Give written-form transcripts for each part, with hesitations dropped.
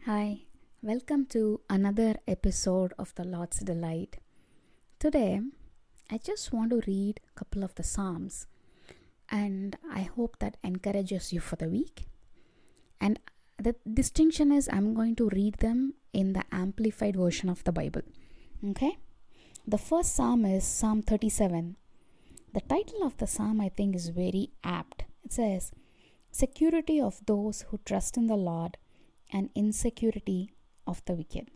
Hi, welcome to another episode of the Lord's Delight. Today, I just want to read a couple of the Psalms, and I hope that encourages you for the week. And the distinction is I'm going to read them in the amplified version of the Bible. Okay? The first Psalm is Psalm 37. The title of the Psalm I think is very apt. It says, Security of those who trust in the Lord and insecurity of the wicked.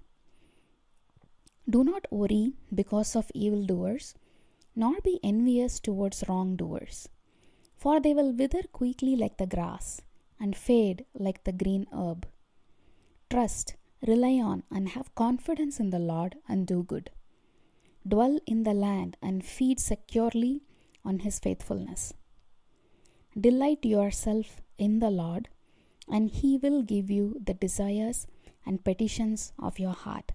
Do not worry because of evildoers, nor be envious towards wrongdoers, for they will wither quickly like the grass and fade like the green herb. Trust, rely on, and have confidence in the Lord and do good. Dwell in the land and feed securely on his faithfulness. Delight yourself in the Lord, and he will give you the desires and petitions of your heart.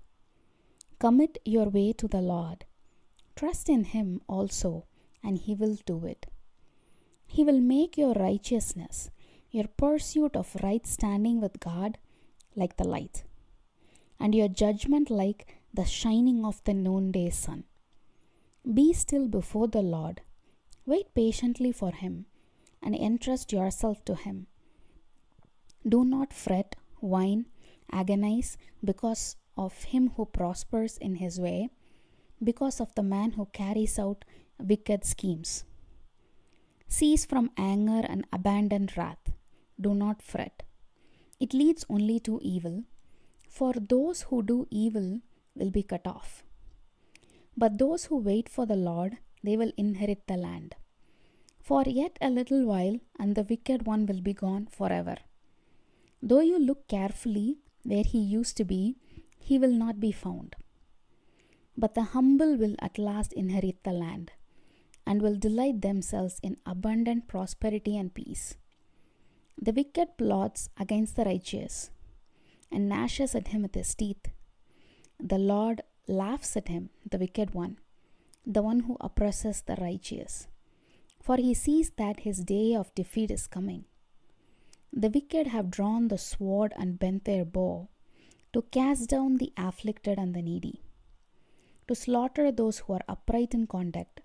Commit your way to the Lord. Trust in him also, and he will do it. He will make your righteousness, your pursuit of right standing with God, like the light, and your judgment like the shining of the noonday sun. Be still before the Lord. Wait patiently for him, and entrust yourself to him. Do not fret, whine, agonize because of him who prospers in his way, because of the man who carries out wicked schemes. Cease from anger and abandon wrath. Do not fret. It leads only to evil, for those who do evil will be cut off. But those who wait for the Lord, they will inherit the land. For yet a little while, and the wicked one will be gone forever. Though you look carefully where he used to be, he will not be found. But the humble will at last inherit the land, and will delight themselves in abundant prosperity and peace. The wicked plots against the righteous, and gnashes at him with his teeth. The Lord laughs at him, the wicked one, the one who oppresses the righteous. For he sees that his day of defeat is coming. The wicked have drawn the sword and bent their bow, to cast down the afflicted and the needy, to slaughter those who are upright in conduct,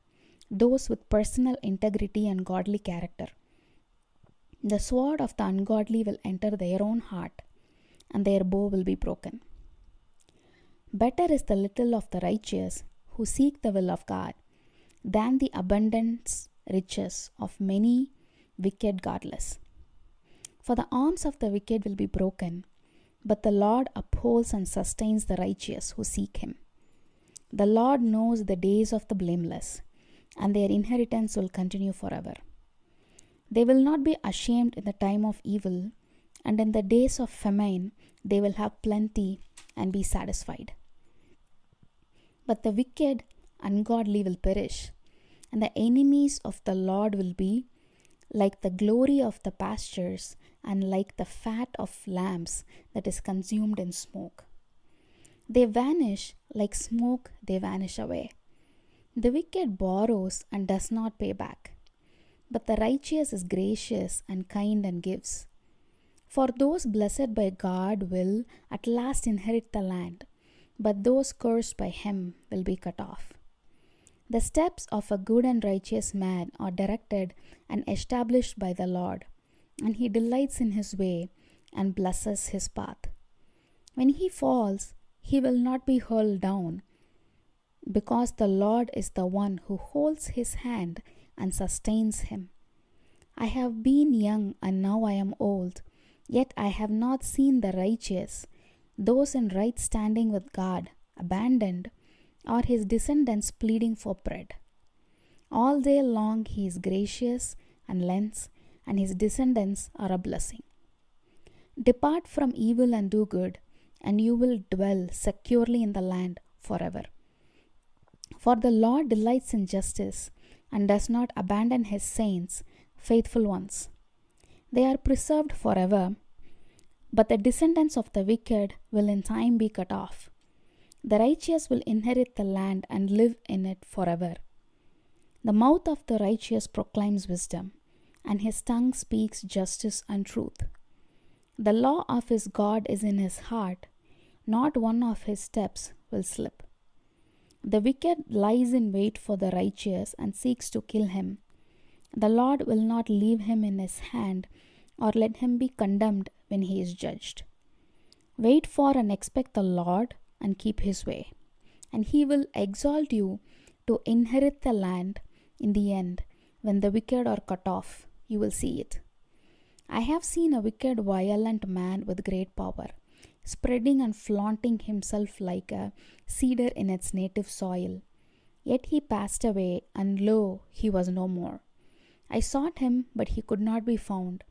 those with personal integrity and godly character. The sword of the ungodly will enter their own heart, and their bow will be broken. Better is the little of the righteous who seek the will of God, than the abundance riches of many wicked godless. For the arms of the wicked will be broken, but the Lord upholds and sustains the righteous who seek him. The Lord knows the days of the blameless, and their inheritance will continue forever. They will not be ashamed in the time of evil, and in the days of famine they will have plenty and be satisfied. But the wicked, ungodly will perish, and the enemies of the Lord will be like the glory of the pastures, and like the fat of lambs that is consumed in smoke. They vanish like smoke, they vanish away. The wicked borrows and does not pay back, but the righteous is gracious and kind and gives. For those blessed by God will at last inherit the land, but those cursed by him will be cut off. The steps of a good and righteous man are directed and established by the Lord, and he delights in his way and blesses his path. When he falls, he will not be hurled down, because the Lord is the one who holds his hand and sustains him. I have been young and now I am old, yet I have not seen the righteous, those in right standing with God, abandoned, or his descendants pleading for bread. All day long he is gracious and lends, and his descendants are a blessing. Depart from evil and do good, and you will dwell securely in the land forever. For the Lord delights in justice, and does not abandon his saints, faithful ones. They are preserved forever, but the descendants of the wicked will in time be cut off. The righteous will inherit the land and live in it forever. The mouth of the righteous proclaims wisdom, and his tongue speaks justice and truth. The law of his God is in his heart, not one of his steps will slip. The wicked lies in wait for the righteous and seeks to kill him. The Lord will not leave him in his hand or let him be condemned when he is judged. Wait for and expect the Lord and keep his way, and he will exalt you to inherit the land. In the end, when the wicked are cut off, you will see it. I have seen a wicked, violent man with great power, spreading and flaunting himself like a cedar in its native soil. Yet he passed away, and lo, he was no more. I sought him, but he could not be found.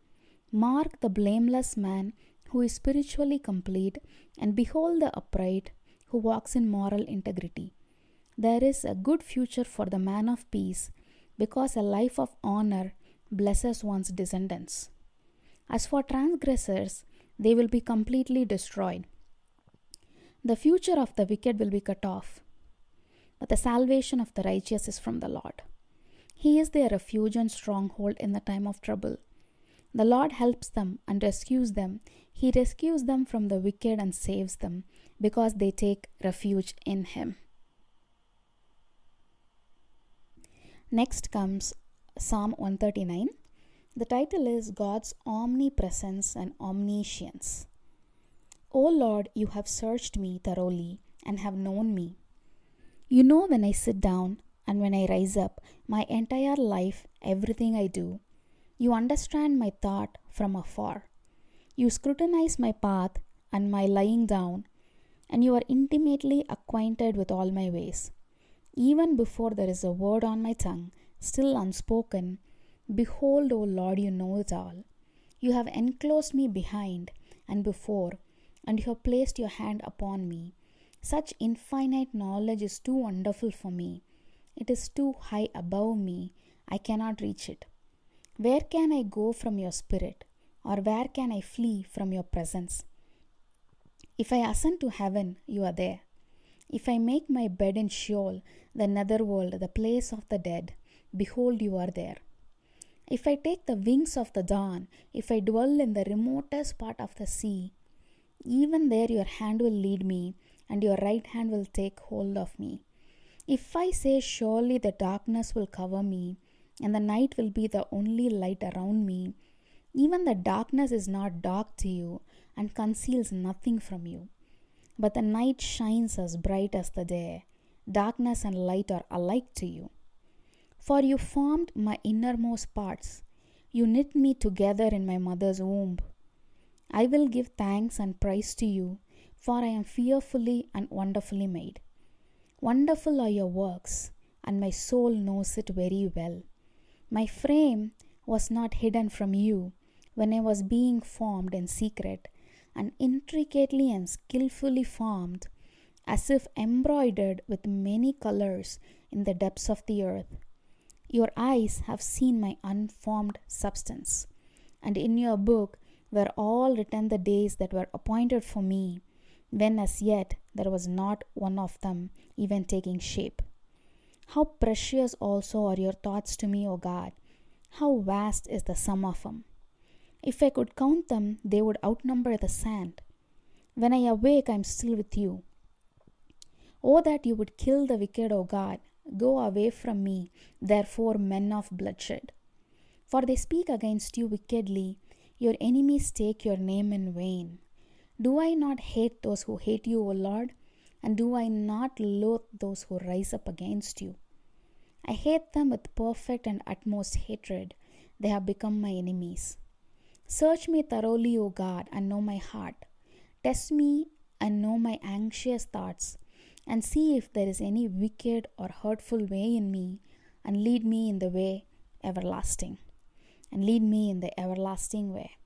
Mark the blameless man who is spiritually complete, and behold the upright who walks in moral integrity. There is a good future for the man of peace, because a life of honor blesses one's descendants. As for transgressors, they will be completely destroyed. The future of the wicked will be cut off, but the salvation of the righteous is from the Lord. He is their refuge and stronghold in the time of trouble. The Lord helps them and rescues them. He rescues them from the wicked and saves them, because they take refuge in Him. Next comes Psalm 139. The title is God's Omnipresence and Omniscience. O Lord, you have searched me thoroughly and have known me. You know when I sit down and when I rise up, my entire life, everything I do. You understand my thought from afar. You scrutinize my path and my lying down, and you are intimately acquainted with all my ways. Even before there is a word on my tongue, still unspoken, behold, O Lord, you know it all. You have enclosed me behind and before, and you have placed your hand upon me. Such infinite knowledge is too wonderful for me. It is too high above me. I cannot reach it. Where can I go from your spirit, or where can I flee from your presence? If I ascend to heaven, you are there. If I make my bed in Sheol, the netherworld, the place of the dead, behold, you are there. If I take the wings of the dawn, if I dwell in the remotest part of the sea, even there your hand will lead me, and your right hand will take hold of me. If I say, surely the darkness will cover me, and the night will be the only light around me, even the darkness is not dark to you, and conceals nothing from you. But the night shines as bright as the day. Darkness and light are alike to you. For you formed my innermost parts. You knit me together in my mother's womb. I will give thanks and praise to you, for I am fearfully and wonderfully made. Wonderful are your works, and my soul knows it very well. My frame was not hidden from you when I was being formed in secret, and intricately and skillfully formed, as if embroidered with many colors in the depths of the earth. Your eyes have seen my unformed substance, and in your book were all written the days that were appointed for me, when as yet there was not one of them even taking shape. How precious also are your thoughts to me, O God! How vast is the sum of them! If I could count them, they would outnumber the sand. When I awake, I am still with you. Oh, that you would kill the wicked, O God! Go away from me, therefore, men of bloodshed. For they speak against you wickedly. Your enemies take your name in vain. Do I not hate those who hate you, O Lord? And do I not loathe those who rise up against you? I hate them with perfect and utmost hatred. They have become my enemies. Search me thoroughly, O God, and know my heart. Test me and know my anxious thoughts, and see if there is any wicked or hurtful way in me, and lead me in the way everlasting. And lead me in the everlasting way.